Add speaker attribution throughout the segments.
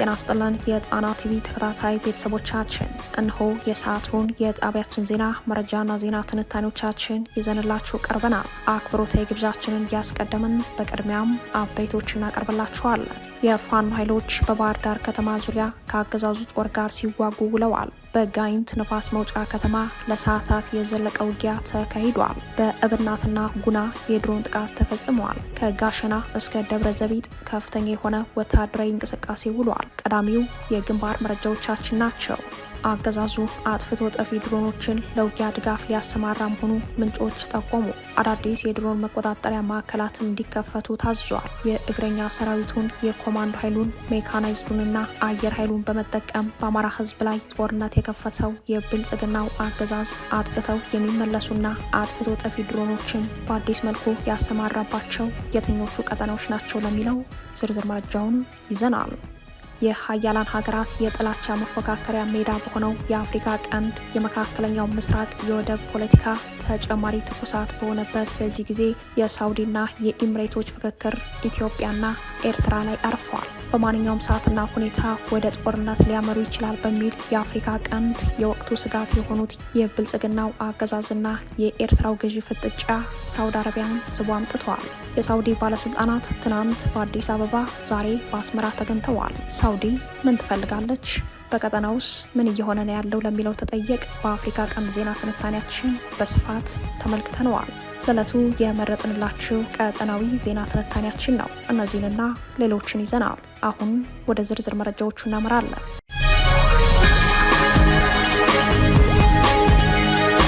Speaker 1: ጤና ይስጥልን የጣና ቲቪ ተከታታይ ቤተሰቦቻችን፣ እነሆ የሰዓቱን የጣቢያችን ዜና መረጃና ዜና ትንታኔዎቻችን ይዘንላችሁ ቀርበናል። አክብሮታዊ ግብዣችንን እያስቀደምን በቅድሚያም አበይቶችን እናቀርብላችኋለን። የፋኖ ኃይሎች በባህር ዳር ከተማ ዙሪያ ከአገዛዙ ጦር ጋር ሲዋጉ ውለዋል። በጋይንት ንፋስ መውጫ ከተማ ለሰዓታት የዘለቀ ውጊያ ተካሂዷል። በእብናትና ጉና የድሮን ጥቃት ተፈጽመዋል። ከጋሸና እስከ ደብረ ዘቢጥ ከፍተኛ የሆነ ወታደራዊ እንቅስቃሴ ውሏል። ቀዳሚው የግንባር መረጃዎቻችን ናቸው። አገዛዙ አጥፍቶ ጠፊ ድሮኖችን ለውጊያ ድጋፍ ሊያሰማራ መሆኑ ምንጮች ጠቆሙ። አዳዲስ የድሮን መቆጣጠሪያ ማዕከላትም እንዲከፈቱ ታዟል። የእግረኛ ሰራዊቱን የኮማንዶ ኃይሉን ሜካናይዝዱንና አየር ኃይሉን በመጠቀም በአማራ ሕዝብ ላይ ጦርነት የከፈተው የብልጽግናው አገዛዝ አጥቅተው የሚመለሱና አጥፍቶ ጠፊ ድሮኖችን በአዲስ መልኩ ያሰማራባቸው የትኞቹ ቀጠናዎች ናቸው ለሚለው ዝርዝር መረጃውን ይዘናል። የሀያላን ሀገራት የጥላቻ መፎካከሪያ ሜዳ በሆነው የአፍሪካ ቀንድ የመካከለኛው ምስራቅ የወደብ ፖለቲካ ተጨማሪ ትኩሳት በሆነበት በዚህ ጊዜ የሳውዲና የኢሚሬቶች ፍክክር ኢትዮጵያና ኤርትራ ላይ አርፏል። በማንኛውም ሰዓትና ሁኔታ ወደ ጦርነት ሊያመሩ ይችላል በሚል የአፍሪካ ቀንድ የወቅቱ ስጋት የሆኑት የብልጽግናው አገዛዝና የኤርትራው ገዢ ፍጥጫ ሳውዲ አረቢያን ስቦ አምጥተዋል። የሳውዲ ባለስልጣናት ትናንት በአዲስ አበባ፣ ዛሬ በአስመራ ተገኝተዋል። ሳውዲ ምን ትፈልጋለች? በቀጠናውስ ምን እየሆነ ነው ያለው ለሚለው ተጠየቅ። በአፍሪካ ቀንድ ዜና ትንታኔያችን በስፋት ተመልክተነዋል። ለዕለቱ የመረጥንላችሁ ቀጠናዊ ዜና ትንታኔያችን ነው። እነዚህንና ሌሎችን ይዘናል። አሁን ወደ ዝርዝር መረጃዎቹ እናመራለን።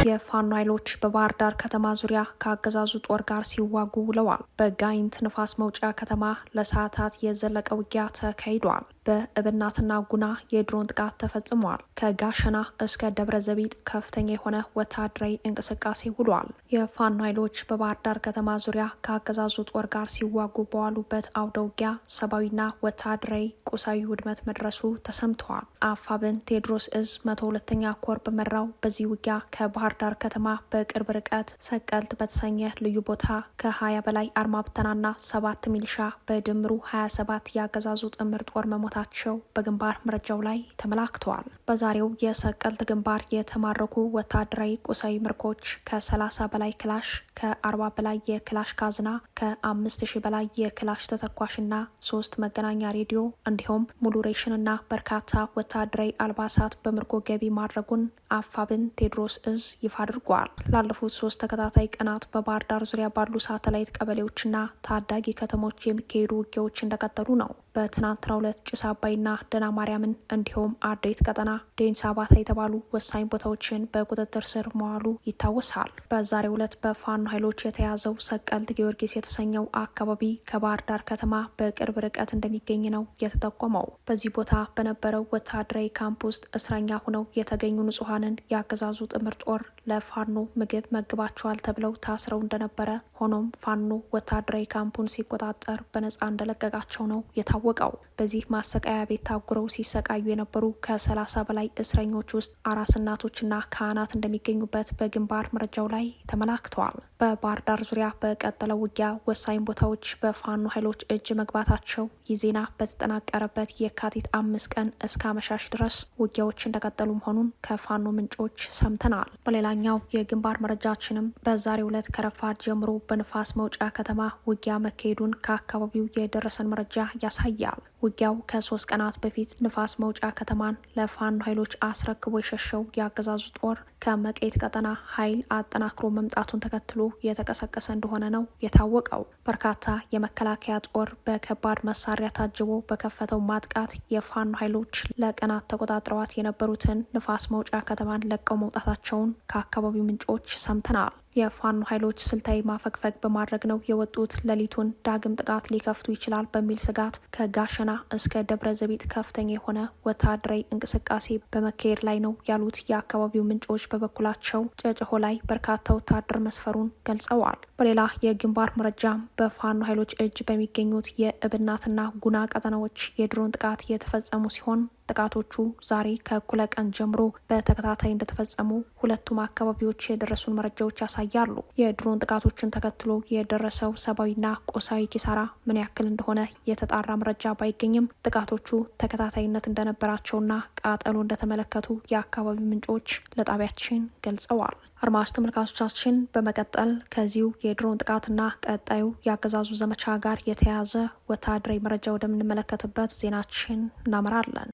Speaker 1: የፋኖ ኃይሎች በባህር ዳር ከተማ ዙሪያ ከአገዛዙ ጦር ጋር ሲዋጉ ውለዋል። በጋይንት ንፋስ መውጫ ከተማ ለሰዓታት የዘለቀ ውጊያ ተካሂዷል። በእብናትና ጉና የድሮን ጥቃት ተፈጽሟል። ከጋሸና እስከ ደብረ ዘቢጥ ከፍተኛ የሆነ ወታደራዊ እንቅስቃሴ ውሏል። የፋኖ ኃይሎች በባህር ዳር ከተማ ዙሪያ ከአገዛዙ ጦር ጋር ሲዋጉ በዋሉበት አውደ ውጊያ ሰብአዊና ወታደራዊ ቁሳዊ ውድመት መድረሱ ተሰምተዋል። አፋብን ቴዎድሮስ እዝ 102ኛ ኮር በመራው በዚህ ውጊያ ከባህር ዳር ከተማ በቅርብ ርቀት ሰቀልት በተሰኘ ልዩ ቦታ ከ20 በላይ አርማ ብተናና 7 ሚሊሻ በድምሩ 27 የአገዛዙ ጥምር ጦር ታቸው በግንባር መረጃው ላይ ተመላክተዋል። በዛሬው የሰቀልት ግንባር የተማረኩ ወታደራዊ ቁሳዊ ምርኮች ከ30 በላይ ክላሽ፣ ከ40 በላይ የክላሽ ካዝና፣ ከ5000 በላይ የክላሽ ተተኳሽና 3 መገናኛ ሬዲዮ እንዲሁም ሙሉ ሬሽንና በርካታ ወታደራዊ አልባሳት በምርኮ ገቢ ማድረጉን አፋብን ቴዎድሮስ እዝ ይፋ አድርጓል። ላለፉት 3 ተከታታይ ቀናት በባህር ዳር ዙሪያ ባሉ ሳተላይት ቀበሌዎችና ታዳጊ ከተሞች የሚካሄዱ ውጊያዎች እንደቀጠሉ ነው። በትናንትናው ዕለት ጭስ አባይና ደና ማርያምን እንዲሁም አዴት ቀጠና ዴንሳ ባታ የተባሉ ወሳኝ ቦታዎችን በቁጥጥር ስር መዋሉ ይታወሳል። በዛሬው ዕለት በፋኖ ኃይሎች የተያዘው ሰቀልት ጊዮርጊስ የተሰኘው አካባቢ ከባህር ዳር ከተማ በቅርብ ርቀት እንደሚገኝ ነው የተጠቆመው። በዚህ ቦታ በነበረው ወታደራዊ ካምፕ ውስጥ እስረኛ ሆነው የተገኙ ንጹሐንን የአገዛዙ ጥምር ጦር ለፋኖ ምግብ መግባቸዋል ተብለው ታስረው እንደነበረ፣ ሆኖም ፋኖ ወታደራዊ ካምፑን ሲቆጣጠር በነጻ እንደለቀቃቸው ነው የታወቀው። በዚህ ማሰቃያ ቤት ታጉረው ሲሰቃዩ የነበሩ ከ30 በላይ እስረኞች ውስጥ አራስ እናቶችና ካህናት እንደሚገኙበት በግንባር መረጃው ላይ ተመላክተዋል። በባህር ዳር ዙሪያ በቀጠለው ውጊያ ወሳኝ ቦታዎች በፋኖ ኃይሎች እጅ መግባታቸው ይህ ዜና በተጠናቀረበት የካቲት 5 ቀን እስከ አመሻሽ ድረስ ውጊያዎች እንደቀጠሉ መሆኑን ከፋኖ ምንጮች ሰምተናል። በሌላኛው የግንባር መረጃችንም በዛሬው ዕለት ከረፋድ ጀምሮ በንፋስ መውጫ ከተማ ውጊያ መካሄዱን ከአካባቢው የደረሰን መረጃ ያሳያል። ውጊያው ከ3 ቀናት በፊት ንፋስ መውጫ ከተማን ለፋኖ ኃይሎች አስረክቦ የሸሸው የአገዛዙ ጦር ከመቄት ቀጠና ኃይል አጠናክሮ መምጣቱን ተከትሎ የተቀሰቀሰ እንደሆነ ነው የታወቀው። በርካታ የመከላከያ ጦር በከባድ መሳሪያ ታጅቦ በከፈተው ማጥቃት የፋኖ ኃይሎች ለቀናት ተቆጣጥረዋት የነበሩትን ንፋስ መውጫ ከተማን ለቀው መውጣታቸውን ከአካባቢው ምንጮች ሰምተናል። የፋኖ ኃይሎች ስልታዊ ማፈግፈግ በማድረግ ነው የወጡት። ሌሊቱን ዳግም ጥቃት ሊከፍቱ ይችላል በሚል ስጋት ከጋሸና እስከ ደብረ ዘቢጥ ከፍተኛ የሆነ ወታደራዊ እንቅስቃሴ በመካሄድ ላይ ነው ያሉት የአካባቢው ምንጮች በበኩላቸው ጨጨሆ ላይ በርካታ ወታደር መስፈሩን ገልጸዋል። በሌላ የግንባር መረጃም በፋኖ ኃይሎች እጅ በሚገኙት የእብናትና ጉና ቀጠናዎች የድሮን ጥቃት የተፈጸሙ ሲሆን ጥቃቶቹ ዛሬ ከእኩለ ቀን ጀምሮ በተከታታይ እንደተፈጸሙ ሁለቱም አካባቢዎች የደረሱን መረጃዎች ያሳያሉ። ያሳያሉ። የድሮን ጥቃቶችን ተከትሎ የደረሰው ሰብአዊና ቁሳዊ ኪሳራ ምን ያክል እንደሆነ የተጣራ መረጃ ባይገኝም ጥቃቶቹ ተከታታይነት እንደነበራቸውና ቃጠሎ እንደተመለከቱ የአካባቢው ምንጮች ለጣቢያችን ገልጸዋል። አድማጭ ተመልካቾቻችን በመቀጠል ከዚሁ የድሮን ጥቃትና ቀጣዩ የአገዛዙ ዘመቻ ጋር የተያያዘ ወታደራዊ መረጃ ወደምንመለከትበት ዜናችን እናመራለን።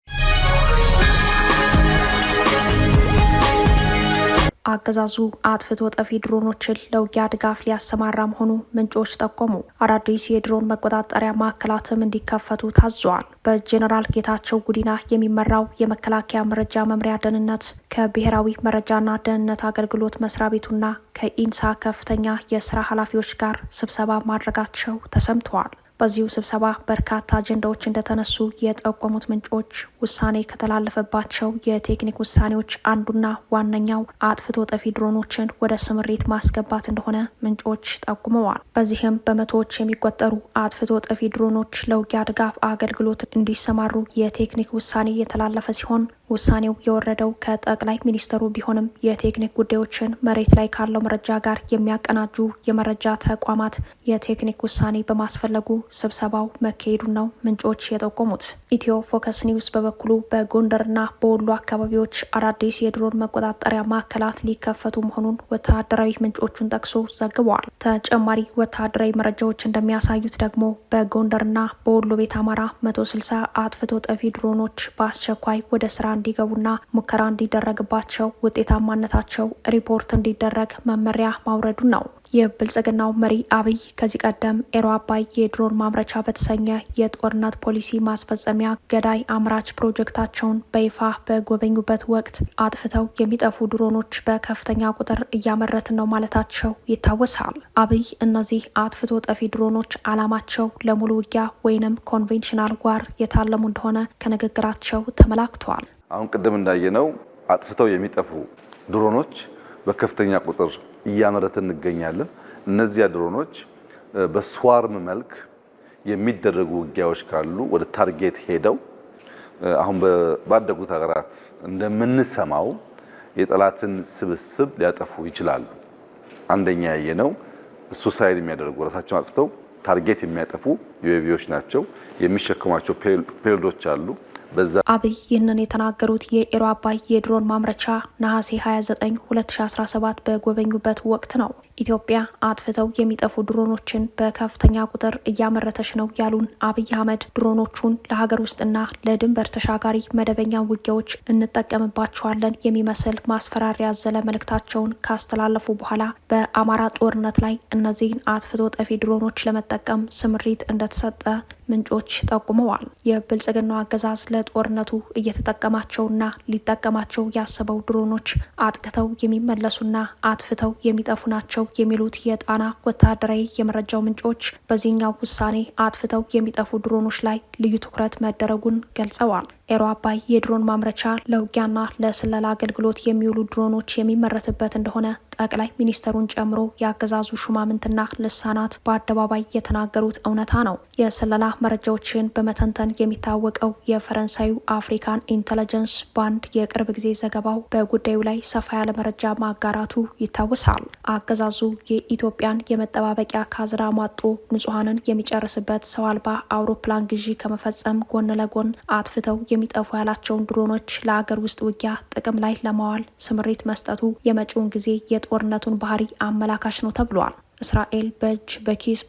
Speaker 1: አገዛዙ አጥፍቶ ጠፊ ድሮኖችን ለውጊያ ድጋፍ ሊያሰማራ መሆኑ ምንጮች ጠቆሙ። አዳዲስ የድሮን መቆጣጠሪያ ማዕከላትም እንዲከፈቱ ታዟል። በጄኔራል ጌታቸው ጉዲና የሚመራው የመከላከያ መረጃ መምሪያ ደህንነት ከብሔራዊ መረጃና ደህንነት አገልግሎት መስሪያ ቤቱና ከኢንሳ ከፍተኛ የስራ ኃላፊዎች ጋር ስብሰባ ማድረጋቸው ተሰምተዋል። በዚሁ ስብሰባ በርካታ አጀንዳዎች እንደተነሱ የጠቆሙት ምንጮች ውሳኔ ከተላለፈባቸው የቴክኒክ ውሳኔዎች አንዱና ዋነኛው አጥፍቶ ጠፊ ድሮኖችን ወደ ስምሪት ማስገባት እንደሆነ ምንጮች ጠቁመዋል። በዚህም በመቶዎች የሚቆጠሩ አጥፍቶ ጠፊ ድሮኖች ለውጊያ ድጋፍ አገልግሎት እንዲሰማሩ የቴክኒክ ውሳኔ የተላለፈ ሲሆን ውሳኔው የወረደው ከጠቅላይ ሚኒስትሩ ቢሆንም የቴክኒክ ጉዳዮችን መሬት ላይ ካለው መረጃ ጋር የሚያቀናጁ የመረጃ ተቋማት የቴክኒክ ውሳኔ በማስፈለጉ ስብሰባው መካሄዱን ነው ምንጮች የጠቆሙት። ኢትዮ ፎከስ ኒውስ በበኩሉ በጎንደርና በወሎ አካባቢዎች አዳዲስ የድሮን መቆጣጠሪያ ማዕከላት ሊከፈቱ መሆኑን ወታደራዊ ምንጮቹን ጠቅሶ ዘግበዋል። ተጨማሪ ወታደራዊ መረጃዎች እንደሚያሳዩት ደግሞ በጎንደርና በወሎ ቤት አማራ 160 አጥፍቶ ጠፊ ድሮኖች በአስቸኳይ ወደ ስራ እንዲገቡና ሙከራ እንዲደረግባቸው ውጤታማነታቸው ሪፖርት እንዲደረግ መመሪያ ማውረዱን ነው። የብልጽግናው መሪ አብይ ከዚህ ቀደም ኤሮ አባይ የድሮን ማምረቻ በተሰኘ የጦርነት ፖሊሲ ማስፈጸሚያ ገዳይ አምራች ፕሮጀክታቸውን በይፋ በጎበኙበት ወቅት አጥፍተው የሚጠፉ ድሮኖች በከፍተኛ ቁጥር እያመረትን ነው ማለታቸው ይታወሳል። አብይ እነዚህ አጥፍቶ ጠፊ ድሮኖች ዓላማቸው ለሙሉ ውጊያ ወይንም ኮንቬንሽናል ዋር የታለሙ እንደሆነ ከንግግራቸው ተመላክተዋል።
Speaker 2: አሁን ቅድም እንዳየነው አጥፍተው የሚጠፉ ድሮኖች በከፍተኛ ቁጥር እያመረትን እንገኛለን። እነዚያ ድሮኖች በስዋርም መልክ የሚደረጉ ውጊያዎች ካሉ ወደ ታርጌት ሄደው አሁን ባደጉት ሀገራት እንደምንሰማው የጠላትን ስብስብ ሊያጠፉ ይችላሉ። አንደኛ ያየነው ሱሳይድ የሚያደርጉ ራሳቸውን አጥፍተው ታርጌት የሚያጠፉ ዩኤቪዎች ናቸው። የሚሸከሟቸው ፔሎዶች አሉ።
Speaker 1: አብይ ይህንን የተናገሩት የኤሮ አባይ የድሮን ማምረቻ ነሐሴ 29 2017 በጎበኙበት ወቅት ነው። ኢትዮጵያ አጥፍተው የሚጠፉ ድሮኖችን በከፍተኛ ቁጥር እያመረተች ነው ያሉን አብይ አህመድ ድሮኖቹን ለሀገር ውስጥና ለድንበር ተሻጋሪ መደበኛ ውጊያዎች እንጠቀምባቸዋለን የሚመስል ማስፈራሪያ ያዘለ መልእክታቸውን ካስተላለፉ በኋላ በአማራ ጦርነት ላይ እነዚህን አጥፍቶ ጠፊ ድሮኖች ለመጠቀም ስምሪት እንደተሰጠ ምንጮች ጠቁመዋል። የብልጽግናው አገዛዝ ለጦርነቱ እየተጠቀማቸውና ሊጠቀማቸው ያሰበው ድሮኖች አጥቅተው የሚመለሱና አጥፍተው የሚጠፉ ናቸው የሚሉት የጣና ወታደራዊ የመረጃው ምንጮች በዚህኛው ውሳኔ አጥፍተው የሚጠፉ ድሮኖች ላይ ልዩ ትኩረት መደረጉን ገልጸዋል። ኤሮ አባይ የድሮን ማምረቻ ለውጊያና ለስለላ አገልግሎት የሚውሉ ድሮኖች የሚመረትበት እንደሆነ ጠቅላይ ሚኒስትሩን ጨምሮ የአገዛዙ ሹማምንትና ልሳናት በአደባባይ የተናገሩት እውነታ ነው። የስለላ መረጃዎችን በመተንተን የሚታወቀው የፈረንሳዩ አፍሪካን ኢንተለጀንስ ባንድ የቅርብ ጊዜ ዘገባው በጉዳዩ ላይ ሰፋ ያለ መረጃ ማጋራቱ ይታወሳል። አገዛዙ የኢትዮጵያን የመጠባበቂያ ካዝና ማጦ ንጹሐንን የሚጨርስበት ሰው አልባ አውሮፕላን ግዢ ከመፈጸም ጎን ለጎን አጥፍተው የሚጠፉ ያላቸውን ድሮኖች ለአገር ውስጥ ውጊያ ጥቅም ላይ ለማዋል ስምሪት መስጠቱ የመጪውን ጊዜ የጦርነቱን ባህሪ አመላካች ነው ተብሏል። እስራኤል በእጅ በኪስ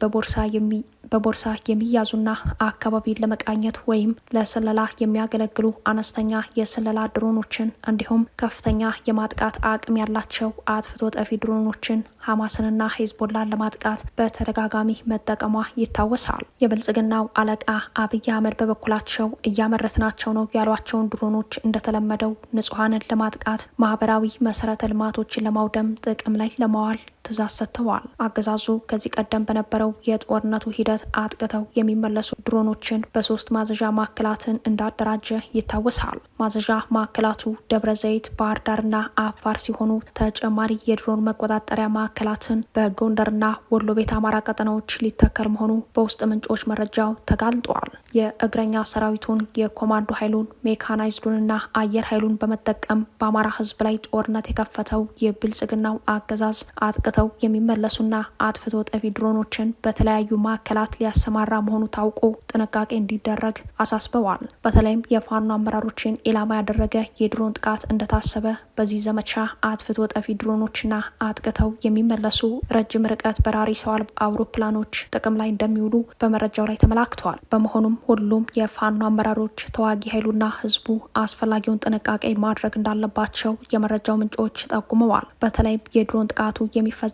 Speaker 1: በቦርሳ የሚያዙና አካባቢን ለመቃኘት ወይም ለስለላ የሚያገለግሉ አነስተኛ የስለላ ድሮኖችን እንዲሁም ከፍተኛ የማጥቃት አቅም ያላቸው አጥፍቶ ጠፊ ድሮኖችን ሐማስንና ሂዝቦላን ለማጥቃት በተደጋጋሚ መጠቀሟ ይታወሳል። የብልጽግናው አለቃ አብይ አህመድ በበኩላቸው እያመረትናቸው ነው ያሏቸውን ድሮኖች እንደተለመደው ንጹሐንን ለማጥቃት፣ ማህበራዊ መሰረተ ልማቶችን ለማውደም ጥቅም ላይ ለማዋል ትዕዛዝ ሰጥተዋል። አገዛዙ ከዚህ ቀደም በነበረው የጦርነቱ ሂደት አጥቅተው የሚመለሱ ድሮኖችን በ3 ማዘዣ ማዕከላትን እንዳደራጀ ይታወሳል። ማዘዣ ማዕከላቱ ደብረ ዘይት፣ ባህር ዳርና አፋር ሲሆኑ ተጨማሪ የድሮን መቆጣጠሪያ ማዕከላትን በጎንደርና ወሎ ቤት አማራ ቀጠናዎች ሊተከል መሆኑ በውስጥ ምንጮች መረጃው ተጋልጧል። የእግረኛ ሰራዊቱን፣ የኮማንዶ ኃይሉን፣ ሜካናይዝዱንና አየር ኃይሉን በመጠቀም በአማራ ሕዝብ ላይ ጦርነት የከፈተው የብልጽግናው አገዛዝ አጥቅተው አጥቅተው የሚመለሱና አጥፍቶ ጠፊ ድሮኖችን በተለያዩ ማዕከላት ሊያሰማራ መሆኑ ታውቆ ጥንቃቄ እንዲደረግ አሳስበዋል። በተለይም የፋኖ አመራሮችን ኢላማ ያደረገ የድሮን ጥቃት እንደታሰበ በዚህ ዘመቻ አጥፍቶ ጠፊ ድሮኖችና አጥቅተው የሚመለሱ ረጅም ርቀት በራሪ ሰው አልባ አውሮፕላኖች ጥቅም ላይ እንደሚውሉ በመረጃው ላይ ተመላክተዋል። በመሆኑም ሁሉም የፋኖ አመራሮች፣ ተዋጊ ኃይሉና ህዝቡ አስፈላጊውን ጥንቃቄ ማድረግ እንዳለባቸው የመረጃው ምንጮች ጠቁመዋል። በተለይም የድሮን ጥቃቱ የሚፈጸመው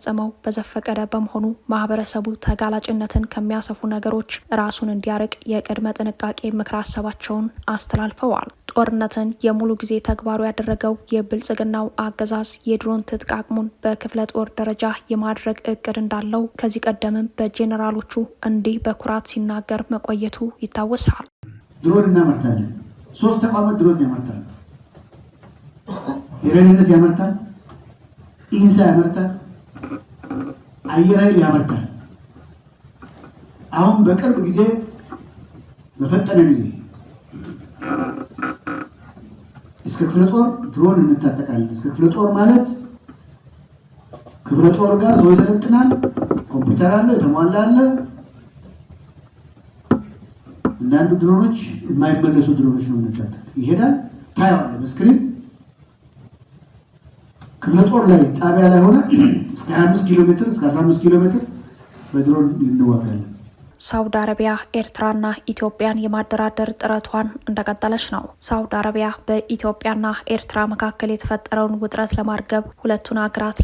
Speaker 1: በዘፈቀደ በመሆኑ ማህበረሰቡ ተጋላጭነትን ከሚያሰፉ ነገሮች ራሱን እንዲያርቅ የቅድመ ጥንቃቄ ምክረ ሀሳባቸውን አስተላልፈዋል። ጦርነትን የሙሉ ጊዜ ተግባሩ ያደረገው የብልጽግናው አገዛዝ የድሮን ትጥቅ አቅሙን በክፍለ ጦር ደረጃ የማድረግ እቅድ እንዳለው ከዚህ ቀደምም በጄኔራሎቹ እንዲህ በኩራት ሲናገር መቆየቱ ይታወሳል።
Speaker 3: ድሮን እናመርታለን። 3 ተቋማት ድሮን ያመርታል። የደህንነት ያመርታል፣ ኢንሳ ያመርታል፣ አየር ኃይል ያመርታል። አሁን በቅርብ ጊዜ በፈጠነ ጊዜ እስከ ክፍለ ጦር ድሮን እንታጠቃለን። እስከ ክፍለ ጦር ማለት ክፍለ ጦር ጋር ሰው ይሰለጥናል፣ ኮምፒውተር አለ፣ የተሟላ አለ። አንዳንዱ ድሮኖች የማይመለሱ ድሮኖች ነው የምንታጠቅ። ይሄዳል፣ ታየዋለህ በስክሪን ክፍለ ጦር ላይ ጣቢያ ላይ ሆነ እስከ 25 ኪሎ ሜትር እስከ 15 ኪሎ ሜትር በድሮን እንዋጋለን።
Speaker 1: ሳውዲ አረቢያ ኤርትራና ኢትዮጵያን የማደራደር ጥረቷን እንደቀጠለች ነው። ሳውዲ አረቢያ በኢትዮጵያና ኤርትራ መካከል የተፈጠረውን ውጥረት ለማርገብ ሁለቱን ሀገራት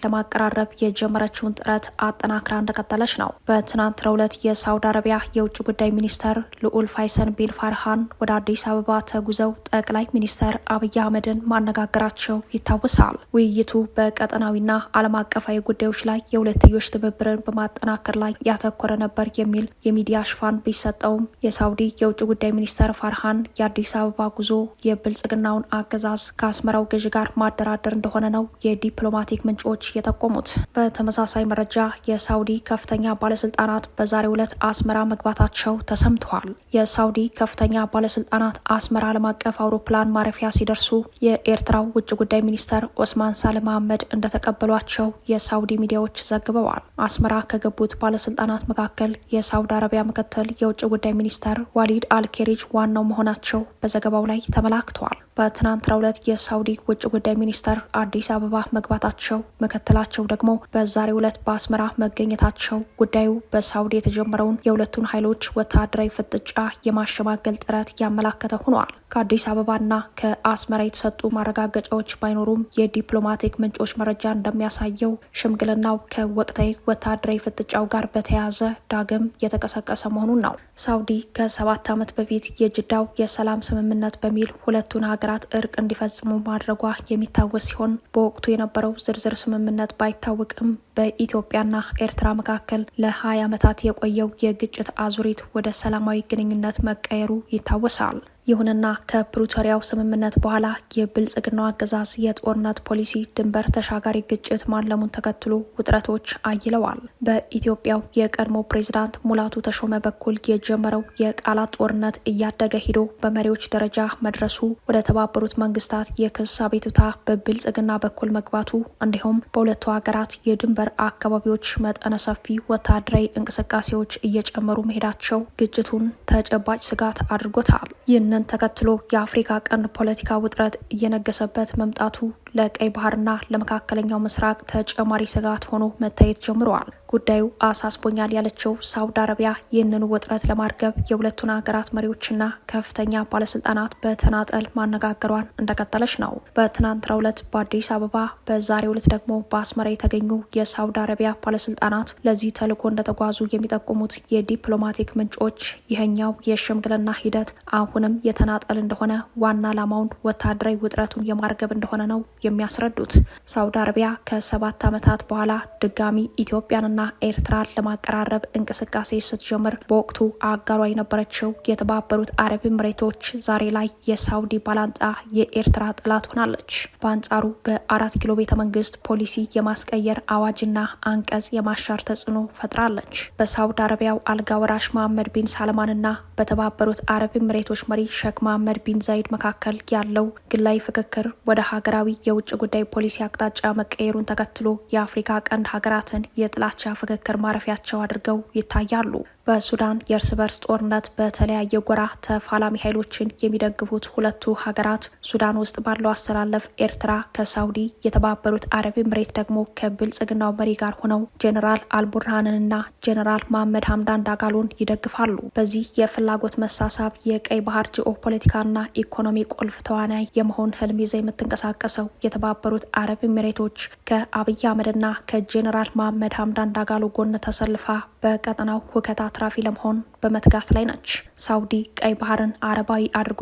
Speaker 1: ለማቀራረብ የጀመረችውን ጥረት አጠናክራ እንደቀጠለች ነው። በትናንትናው ዕለት የሳውዲ አረቢያ የውጭ ጉዳይ ሚኒስተር ልዑል ፋይሰል ቢን ፋርሃን ወደ አዲስ አበባ ተጉዘው ጠቅላይ ሚኒስተር አብይ አህመድን ማነጋገራቸው ይታወሳል። ውይይቱ በቀጠናዊና ዓለም አቀፋዊ ጉዳዮች ላይ የሁለትዮሽ ትብብርን በማጠናከር ላይ ያተኮረ ነበር የሚል የሚዲያ ሽፋን ቢሰጠውም የሳውዲ የውጭ ጉዳይ ሚኒስተር ፋርሃን የአዲስ አበባ ጉዞ የብልጽግናውን አገዛዝ ከአስመራው ገዢ ጋር ማደራደር እንደሆነ ነው የዲፕሎማቲክ ምንጮች የጠቆሙት። በተመሳሳይ መረጃ የሳውዲ ከፍተኛ ባለስልጣናት በዛሬው ዕለት አስመራ መግባታቸው ተሰምተዋል። የሳውዲ ከፍተኛ ባለስልጣናት አስመራ ዓለም አቀፍ አውሮፕላን ማረፊያ ሲደርሱ የኤርትራው ውጭ ጉዳይ ሚኒስተር ኦስማን ሳልህ መሐመድ እንደተቀበሏቸው የሳውዲ ሚዲያዎች ዘግበዋል። አስመራ ከገቡት ባለስልጣናት መካከል የሳውዲ አረቢያ ምክትል የውጭ ጉዳይ ሚኒስተር ዋሊድ አልኬሪጅ ዋናው መሆናቸው በዘገባው ላይ ተመላክተዋል። በትናንትናው ዕለት የሳውዲ ውጭ ጉዳይ ሚኒስተር አዲስ አበባ መግባታቸው፣ ምክትላቸው ደግሞ በዛሬው ዕለት በአስመራ መገኘታቸው ጉዳዩ በሳውዲ የተጀመረውን የሁለቱን ኃይሎች ወታደራዊ ፍጥጫ የማሸማገል ጥረት ያመላከተ ሆኗል። ከአዲስ አበባና ከአስመራ የተሰጡ ማረጋገጫዎች ባይኖሩም የዲፕሎማቲክ ምንጮች መረጃ እንደሚያሳየው ሽምግልናው ከወቅታዊ ወታደራዊ ፍጥጫው ጋር በተያያዘ ዳግም የተቀሰቀሰ መሆኑን ነው። ሳውዲ ከ7 ዓመት በፊት የጅዳው የሰላም ስምምነት በሚል ሁለቱን ሀገራት እርቅ እንዲፈጽሙ ማድረጓ የሚታወስ ሲሆን በወቅቱ የነበረው ዝርዝር ስምምነት ባይታወቅም በኢትዮጵያና ኤርትራ መካከል ለ20 ዓመታት የቆየው የግጭት አዙሪት ወደ ሰላማዊ ግንኙነት መቀየሩ ይታወሳል። ይሁንና ከፕሪቶሪያው ስምምነት በኋላ የብልጽግናው አገዛዝ የጦርነት ፖሊሲ ድንበር ተሻጋሪ ግጭት ማለሙን ተከትሎ ውጥረቶች አይለዋል። በኢትዮጵያው የቀድሞ ፕሬዝዳንት ሙላቱ ተሾመ በኩል የጀመረው የቃላት ጦርነት እያደገ ሂዶ በመሪዎች ደረጃ መድረሱ፣ ወደ ተባበሩት መንግስታት የክስ አቤቱታ በብልጽግና በኩል መግባቱ እንዲሁም በሁለቱ ሀገራት የድንበር አካባቢዎች መጠነ ሰፊ ወታደራዊ እንቅስቃሴዎች እየጨመሩ መሄዳቸው ግጭቱን ተጨባጭ ስጋት አድርጎታል። ይህንን ተከትሎ የአፍሪካ ቀንድ ፖለቲካ ውጥረት እየነገሰበት መምጣቱ ለቀይ ባህርና ለመካከለኛው ምስራቅ ተጨማሪ ስጋት ሆኖ መታየት ጀምረዋል። ጉዳዩ አሳስቦኛል ያለችው ሳውዲ አረቢያ ይህንን ውጥረት ለማርገብ የሁለቱን ሀገራት መሪዎችና ከፍተኛ ባለስልጣናት በተናጠል ማነጋገሯን እንደቀጠለች ነው። በትናንትናው ዕለት በአዲስ አበባ፣ በዛሬው ዕለት ደግሞ በአስመራ የተገኙ የሳውዲ አረቢያ ባለስልጣናት ለዚህ ተልዕኮ እንደተጓዙ የሚጠቁሙት የዲፕሎማቲክ ምንጮች ይህኛው የሽምግልና ሂደት አሁንም የተናጠል እንደሆነ፣ ዋና ዓላማውን ወታደራዊ ውጥረቱን የማርገብ እንደሆነ ነው የሚያስረዱት። ሳውዲ አረቢያ ከ7 ዓመታት በኋላ ድጋሚ ኢትዮጵያንና ኤርትራን ለማቀራረብ እንቅስቃሴ ስትጀምር በወቅቱ አጋሯ የነበረችው የተባበሩት አረብ ኤምሬቶች ዛሬ ላይ የሳውዲ ባላንጣ የኤርትራ ጠላት ሆናለች። በአንጻሩ በ4 ኪሎ ቤተ መንግስት ፖሊሲ የማስቀየር አዋጅና አንቀጽ የማሻር ተጽዕኖ ፈጥራለች። በሳውዲ አረቢያው አልጋ ወራሽ መሐመድ ቢን ሳልማንና በተባበሩት አረብ ኤምሬቶች መሪ ሼክ መሐመድ ቢን ዛይድ መካከል ያለው ግላዊ ፍክክር ወደ ሀገራዊ የውጭ ጉዳይ ፖሊሲ አቅጣጫ መቀየሩን ተከትሎ የአፍሪካ ቀንድ ሀገራትን የጥላቻ ፍክክር ማረፊያቸው አድርገው ይታያሉ። በሱዳን የእርስ በርስ ጦርነት በተለያየ ጎራ ተፋላሚ ኃይሎችን የሚደግፉት ሁለቱ ሀገራት ሱዳን ውስጥ ባለው አሰላለፍ ኤርትራ ከሳውዲ የተባበሩት አረብ ኤምሬት ደግሞ ከብልጽግናው መሪ ጋር ሆነው ጄኔራል አልቡርሃንንና ጄኔራል መሐመድ ሀምዳን ዳጋሎን ይደግፋሉ። በዚህ የፍላጎት መሳሳብ የቀይ ባህር ጂኦፖለቲካና ኢኮኖሚ ቁልፍ ተዋናይ የመሆን ህልም ይዘ የምትንቀሳቀሰው የተባበሩት አረብ ኤምሬቶች ከአብይ አህመድና ከጄኔራል መሐመድ ሀምዳን ዳጋሎ ጎን ተሰልፋ በቀጠናው ሁከታ አትራፊ ለመሆን በመትጋት ላይ ነች። ሳውዲ ቀይ ባህርን አረባዊ አድርጎ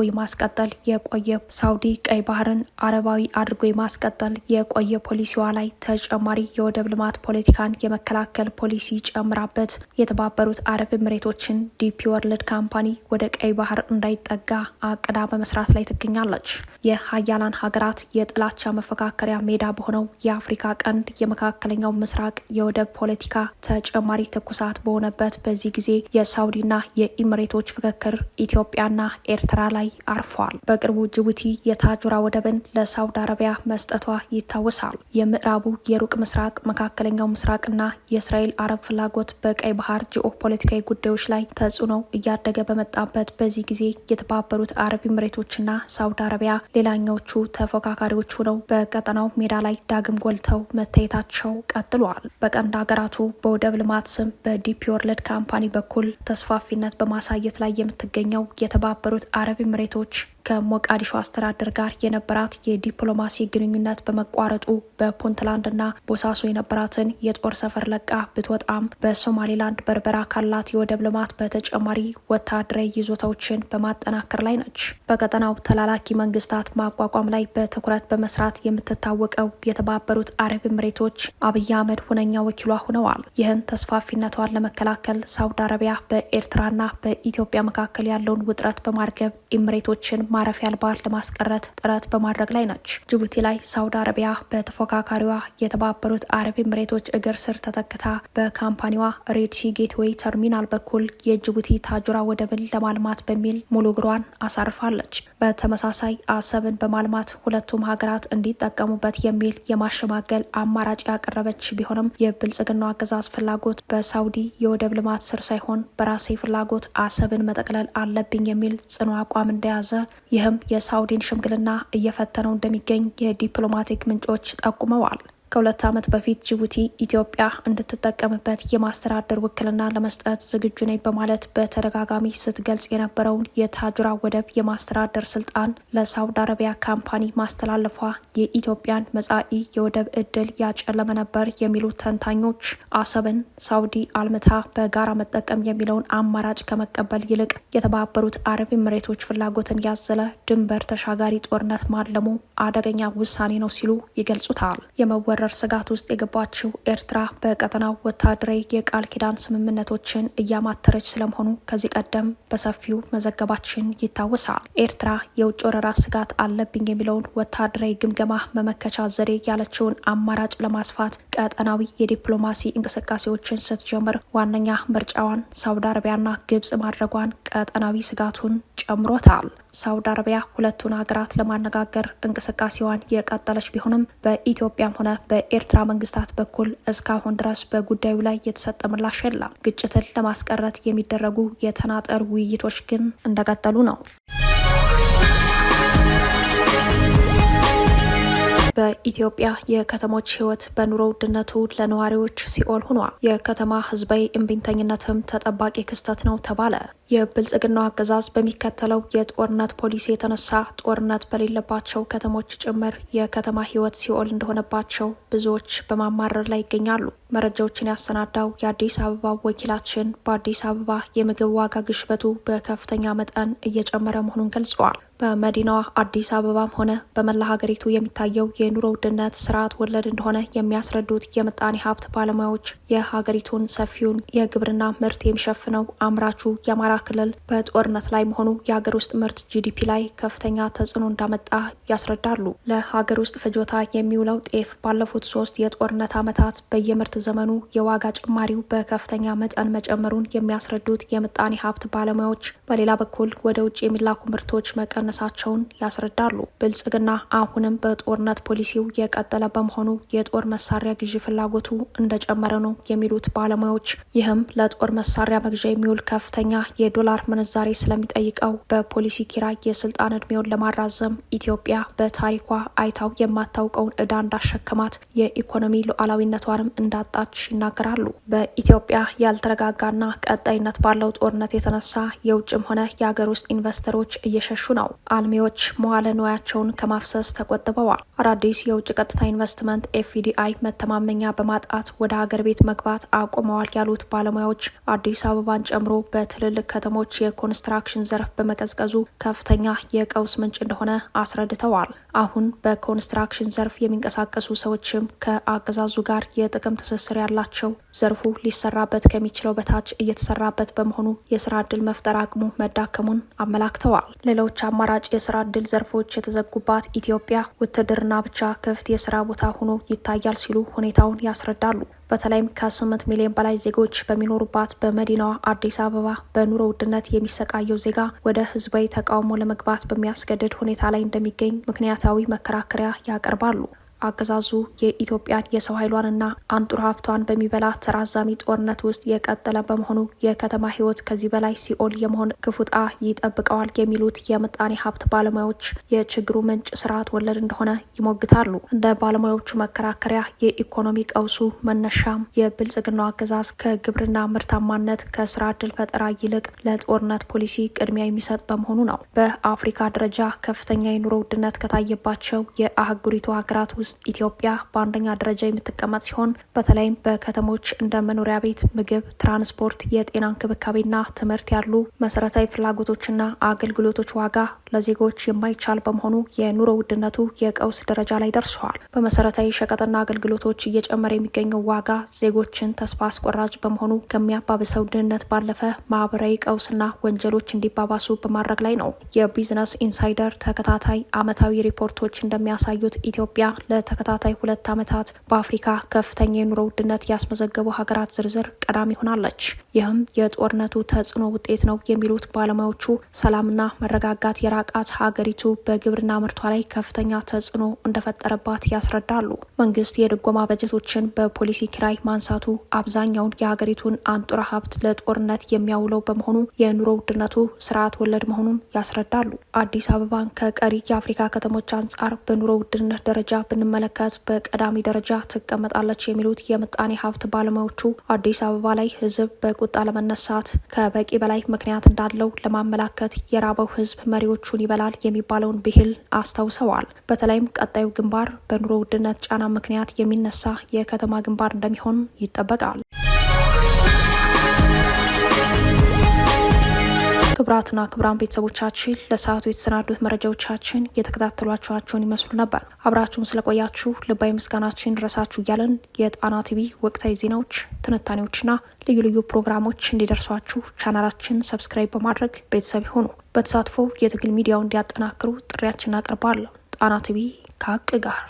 Speaker 1: የቆየ ፖሊሲዋ ላይ ተጨማሪ የወደብ ልማት ፖለቲካን የመከላከል ፖሊሲ ጨምራበት የተባበሩት አረብ ኤምሬቶችን ዲፒ ወርልድ ካምፓኒ ወደ ቀይ ባህር እንዳይጠጋ አቅዳ በመስራት ላይ ትገኛለች። የሀያላን ሀገራት የጥላቻ መፈካከሪያ ሜዳ በሆነው የአፍሪካ ቀንድ የመካከለኛው ምስራቅ የወደብ ፖለቲካ ተጨማሪ ትኩሳት በሆነበት በዚህ ጊዜ የሳውዲና የኢሚሬቶች ፍክክር ኢትዮጵያና ኤርትራ ላይ አርፏል። በቅርቡ ጅቡቲ የታጁራ ወደብን ለሳውዲ አረቢያ መስጠቷ ይታወሳል። የምዕራቡ የሩቅ ምስራቅ፣ መካከለኛው ምስራቅና የእስራኤል አረብ ፍላጎት በቀይ ባህር ጂኦፖለቲካዊ ጉዳዮች ላይ ተጽዕኖ እያደገ በመጣበት በዚህ ጊዜ የተባበሩት አረብ ኤምሬቶችና ሳውዲ አረቢያ ሌላኛዎቹ ተፎካካሪዎች ሆነው በቀጠናው ሜዳ ላይ ዳግም ጎልተው መታየታቸው ቀጥሏል። በቀንድ ሀገራቱ በወደብ ልማት ስም በዲፒ ወርልድ ካምፓኒ በኩል ተስፋፊነት በማሳየት ላይ የምትገኘው የተባበሩት አረብ ኤምሬቶች ከሞቃዲሾ አስተዳደር ጋር የነበራት የዲፕሎማሲ ግንኙነት በመቋረጡ በፑንትላንድና ቦሳሶ የነበራትን የጦር ሰፈር ለቃ ብትወጣም በሶማሌላንድ በርበራ ካላት የወደብ ልማት በተጨማሪ ወታደራዊ ይዞታዎችን በማጠናከር ላይ ነች። በቀጠናው ተላላኪ መንግስታት ማቋቋም ላይ በትኩረት በመስራት የምትታወቀው የተባበሩት አረብ ኤምሬቶች አብይ አህመድ ሁነኛ ወኪሏ ሆነዋል። ይህን ተስፋፊነቷን ለመከላከል ሳውዲ አረቢያ በኤርትራና በኢትዮጵያ መካከል ያለውን ውጥረት በማርገብ ኤምሬቶችን ማረፊያ አልባ ለማስቀረት ጥረት በማድረግ ላይ ነች። ጅቡቲ ላይ ሳውዲ አረቢያ በተፎካካሪዋ የተባበሩት አረብ ኤምሬቶች እግር ስር ተተክታ በካምፓኒዋ ሬድ ሲ ጌትዌይ ተርሚናል በኩል የጅቡቲ ታጁራ ወደብን ለማልማት በሚል ሙሉ እግሯን አሳርፋለች። በተመሳሳይ አሰብን በማልማት ሁለቱም ሀገራት እንዲጠቀሙበት የሚል የማሸማገል አማራጭ ያቀረበች ቢሆንም የብልጽግናው አገዛዝ ፍላጎት በሳውዲ የወደብ ልማት ስር ሳይሆን በራሴ ፍላጎት አሰብን መጠቅለል አለብኝ የሚል ጽኑ አቋም እንደያዘ ይህም የሳውዲን ሽምግልና እየፈተነው እንደሚገኝ የዲፕሎማቲክ ምንጮች ጠቁመዋል። ከ2 ዓመት በፊት ጅቡቲ ኢትዮጵያ እንድትጠቀምበት የማስተዳደር ውክልና ለመስጠት ዝግጁ ነኝ በማለት በተደጋጋሚ ስትገልጽ የነበረውን የታጁራ ወደብ የማስተዳደር ስልጣን ለሳውዲ አረቢያ ካምፓኒ ማስተላለፏ የኢትዮጵያን መጻኢ የወደብ እድል ያጨለመ ነበር የሚሉት ተንታኞች አሰብን ሳውዲ አልምታ በጋራ መጠቀም የሚለውን አማራጭ ከመቀበል ይልቅ የተባበሩት አረብ ኤምሬቶች ፍላጎትን ያዘለ ድንበር ተሻጋሪ ጦርነት ማለሙ አደገኛ ውሳኔ ነው ሲሉ ይገልጹታል። የመወረር ስጋት ውስጥ የገባችው ኤርትራ በቀጠናው ወታደራዊ የቃል ኪዳን ስምምነቶችን እያማተረች ስለመሆኑ ከዚህ ቀደም በሰፊው መዘገባችን ይታወሳል። ኤርትራ የውጭ ወረራ ስጋት አለብኝ የሚለውን ወታደራዊ ግምገማ መመከቻ ዘዴ ያለችውን አማራጭ ለማስፋት ቀጠናዊ የዲፕሎማሲ እንቅስቃሴዎችን ስትጀምር ዋነኛ ምርጫዋን ሳውዲ አረቢያና ግብጽ ማድረጓን ቀጠናዊ ስጋቱን ጨምሮታል። ሳውዲ አረቢያ ሁለቱን ሀገራት ለማነጋገር እንቅስቃሴዋን የቀጠለች ቢሆንም በኢትዮጵያም ሆነ በኤርትራ መንግስታት በኩል እስካሁን ድረስ በጉዳዩ ላይ የተሰጠ ምላሽ የለም። ግጭትን ለማስቀረት የሚደረጉ የተናጠር ውይይቶች ግን እንደቀጠሉ ነው። በኢትዮጵያ የከተሞች ህይወት በኑሮ ውድነቱ ለነዋሪዎች ሲኦል ሆኗል። የከተማ ህዝባዊ እምቢተኝነትም ተጠባቂ ክስተት ነው ተባለ። የብልጽግናው አገዛዝ በሚከተለው የጦርነት ፖሊሲ የተነሳ ጦርነት በሌለባቸው ከተሞች ጭምር የከተማ ህይወት ሲኦል እንደሆነባቸው ብዙዎች በማማረር ላይ ይገኛሉ። መረጃዎችን ያሰናዳው የአዲስ አበባ ወኪላችን በአዲስ አበባ የምግብ ዋጋ ግሽበቱ በከፍተኛ መጠን እየጨመረ መሆኑን ገልጸዋል። በመዲናዋ አዲስ አበባም ሆነ በመላ ሀገሪቱ የሚታየው የኑሮ ውድነት ስርዓት ወለድ እንደሆነ የሚያስረዱት የምጣኔ ሀብት ባለሙያዎች የሀገሪቱን ሰፊውን የግብርና ምርት የሚሸፍነው አምራቹ የአማራ ክልል በጦርነት ላይ መሆኑ የሀገር ውስጥ ምርት ጂዲፒ ላይ ከፍተኛ ተጽዕኖ እንዳመጣ ያስረዳሉ። ለሀገር ውስጥ ፍጆታ የሚውለው ጤፍ ባለፉት 3 የጦርነት ዓመታት በየምርት ዘመኑ የዋጋ ጭማሪው በከፍተኛ መጠን መጨመሩን የሚያስረዱት የምጣኔ ሀብት ባለሙያዎች በሌላ በኩል ወደ ውጭ የሚላኩ ምርቶች መቀነሳቸውን ያስረዳሉ። ብልጽግና አሁንም በጦርነት ፖሊሲው የቀጠለ በመሆኑ የጦር መሳሪያ ግዢ ፍላጎቱ እንደጨመረ ነው የሚሉት ባለሙያዎች፣ ይህም ለጦር መሳሪያ መግዣ የሚውል ከፍተኛ የዶላር ምንዛሬ ስለሚጠይቀው በፖሊሲ ኪራይ የስልጣን እድሜውን ለማራዘም ኢትዮጵያ በታሪኳ አይታው የማታውቀውን ዕዳ እንዳሸከማት የኢኮኖሚ ሉዓላዊነቷንም እንዳጣች ይናገራሉ። በኢትዮጵያ ያልተረጋጋና ቀጣይነት ባለው ጦርነት የተነሳ የውጭም ሆነ የሀገር ውስጥ ኢንቨስተሮች እየሸሹ ነው። አልሚዎች መዋለ ንዋያቸውን ከማፍሰስ ተቆጥበዋል። አዳዲስ የውጭ ቀጥታ ኢንቨስትመንት ኤፍዲአይ መተማመኛ በማጣት ወደ ሀገር ቤት መግባት አቁመዋል ያሉት ባለሙያዎች አዲስ አበባን ጨምሮ በትልልቅ ከተሞች የኮንስትራክሽን ዘርፍ በመቀዝቀዙ ከፍተኛ የቀውስ ምንጭ እንደሆነ አስረድተዋል። አሁን በኮንስትራክሽን ዘርፍ የሚንቀሳቀሱ ሰዎችም ከአገዛዙ ጋር የጥቅም ትስስር ያላቸው፣ ዘርፉ ሊሰራበት ከሚችለው በታች እየተሰራበት በመሆኑ የስራ ዕድል መፍጠር አቅሙ መዳከሙን አመላክተዋል። ሌሎች አማራጭ የስራ ዕድል ዘርፎች የተዘጉባት ኢትዮጵያ ውትድርና ብቻ ክፍት የስራ ቦታ ሆኖ ይታያል ሲሉ ሁኔታውን ያስረዳሉ። በተለይም ከ8 ሚሊዮን በላይ ዜጎች በሚኖሩባት በመዲናዋ አዲስ አበባ በኑሮ ውድነት የሚሰቃየው ዜጋ ወደ ህዝባዊ ተቃውሞ ለመግባት በሚያስገድድ ሁኔታ ላይ እንደሚገኝ ምክንያታዊ መከራከሪያ ያቀርባሉ። አገዛዙ የኢትዮጵያን የሰው ኃይሏንና አንጡር ሀብቷን በሚበላ ተራዛሚ ጦርነት ውስጥ የቀጠለ በመሆኑ የከተማ ህይወት ከዚህ በላይ ሲኦል የመሆን ክፉ ዕጣ ይጠብቀዋል የሚሉት የምጣኔ ሀብት ባለሙያዎች የችግሩ ምንጭ ስርዓት ወለድ እንደሆነ ይሞግታሉ። እንደ ባለሙያዎቹ መከራከሪያ የኢኮኖሚ ቀውሱ መነሻም የብልጽግናው አገዛዝ ከግብርና ምርታማነት ከስራ ዕድል ፈጠራ ይልቅ ለጦርነት ፖሊሲ ቅድሚያ የሚሰጥ በመሆኑ ነው። በአፍሪካ ደረጃ ከፍተኛ የኑሮ ውድነት ከታየባቸው የአህጉሪቱ ሀገራት ውስጥ ኢትዮጵያ በአንደኛ ደረጃ የምትቀመጥ ሲሆን በተለይም በከተሞች እንደ መኖሪያ ቤት፣ ምግብ፣ ትራንስፖርት፣ የጤና እንክብካቤና ትምህርት ያሉ መሰረታዊ ፍላጎቶችና አገልግሎቶች ዋጋ ለዜጎች የማይቻል በመሆኑ የኑሮ ውድነቱ የቀውስ ደረጃ ላይ ደርሰዋል። በመሰረታዊ ሸቀጥና አገልግሎቶች እየጨመረ የሚገኘው ዋጋ ዜጎችን ተስፋ አስቆራጭ በመሆኑ ከሚያባብሰው ድህነት ባለፈ ማህበራዊ ቀውስና ወንጀሎች እንዲባባሱ በማድረግ ላይ ነው። የቢዝነስ ኢንሳይደር ተከታታይ ዓመታዊ ሪፖርቶች እንደሚያሳዩት ኢትዮጵያ ለተከታታይ 2 ዓመታት በአፍሪካ ከፍተኛ የኑሮ ውድነት ያስመዘገቡ ሀገራት ዝርዝር ቀዳሚ ሆናለች። ይህም የጦርነቱ ተጽዕኖ ውጤት ነው የሚሉት ባለሙያዎቹ ሰላምና መረጋጋት የራቃት ሀገሪቱ በግብርና ምርቷ ላይ ከፍተኛ ተጽዕኖ እንደፈጠረባት ያስረዳሉ። መንግስት የድጎማ በጀቶችን በፖሊሲ ኪራይ ማንሳቱ አብዛኛውን የሀገሪቱን አንጡራ ሀብት ለጦርነት የሚያውለው በመሆኑ የኑሮ ውድነቱ ስርዓት ወለድ መሆኑን ያስረዳሉ። አዲስ አበባን ከቀሪ የአፍሪካ ከተሞች አንጻር በኑሮ ውድነት ደረጃ ብንመለከት በቀዳሚ ደረጃ ትቀመጣለች የሚሉት የምጣኔ ሀብት ባለሙያዎቹ አዲስ አበባ ላይ ህዝብ በቁጣ ለመነሳት ከበቂ በላይ ምክንያት እንዳለው ለማመላከት የራበው ህዝብ መሪዎቹን ይበላል የሚባለውን ብሂል አስታውሰዋል። በተለይም ቀጣዩ ግንባር በኑሮ ውድነት ጫና ምክንያት የሚነሳ የከተማ ግንባር እንደሚሆን ይጠበቃል። ክቡራትና ክቡራን ቤተሰቦቻችን ለሰዓቱ የተሰናዱት መረጃዎቻችን የተከታተሏችኋቸውን ይመስሉ ነበር። አብራችሁን ስለቆያችሁ ልባዊ ምስጋናችን ድረሳችሁ እያለን የጣና ቲቪ ወቅታዊ ዜናዎች፣ ትንታኔዎችና ልዩ ልዩ ፕሮግራሞች እንዲደርሷችሁ ቻናላችን ሰብስክራይብ በማድረግ ቤተሰብ ይሁኑ። በተሳትፎ የትግል ሚዲያውን እንዲያጠናክሩ ጥሪያችን እናቀርባለን። ጣና ቲቪ ከሀቅ ጋር